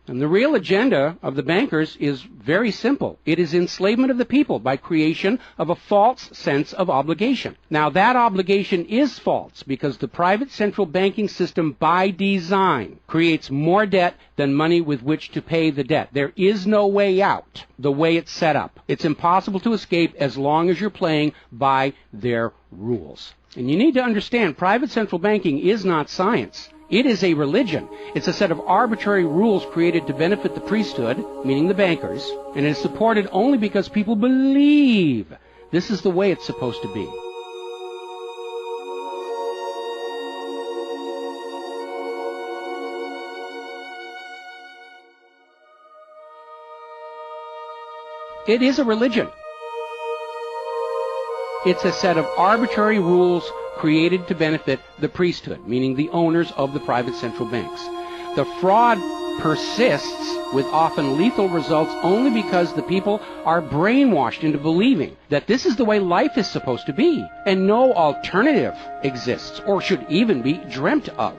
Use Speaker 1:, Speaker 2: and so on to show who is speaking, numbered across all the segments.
Speaker 1: And the real agenda of the bankers is very simple. It is enslavement of the people by creation of a false sense of obligation. Now, that obligation is false because the private central banking system by design creates more debt than money with which to pay the debt. There is no way out the way it's set up. It's impossible to escape as long as you're playing by their rules. And you need to understand, private central banking is not science. It is a religion. It's a set of arbitrary rules created to benefit the priesthood, meaning the bankers, and it is supported only because people believe this is the way it's supposed to be. It is a religion. It's a set of arbitrary rules created to benefit the priesthood, meaning the owners of the private central banks. The fraud persists with often lethal results only because the people are brainwashed into believing that this is the way life is supposed to be, and no alternative exists or should even be dreamt of.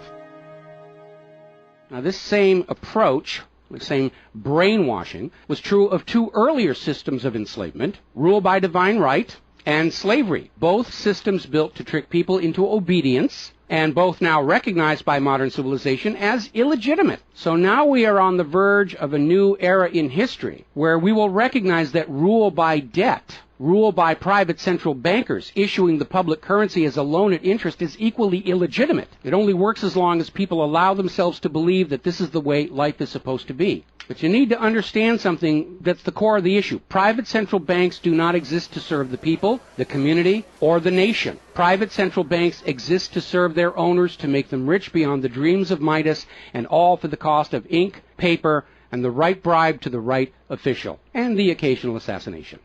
Speaker 1: Now, this same approach, the same brainwashing, was true of two earlier systems of enslavement, rule by divine right and slavery, both systems built to trick people into obedience, and both now recognized by modern civilization as illegitimate. So now we are on the verge of a new era in history where we will recognize that rule by debt, rule by private central bankers issuing the public currency as a loan at interest is equally illegitimate. It only works as long as people allow themselves to believe that this is the way life is supposed to be. But you need to understand something that's the core of the issue. Private central banks do not exist to serve the people, the community, or the nation. Private central banks exist to serve their owners, to make them rich beyond the dreams of Midas, and all for the cost of ink, paper, and the right bribe to the right official, and the occasional assassination.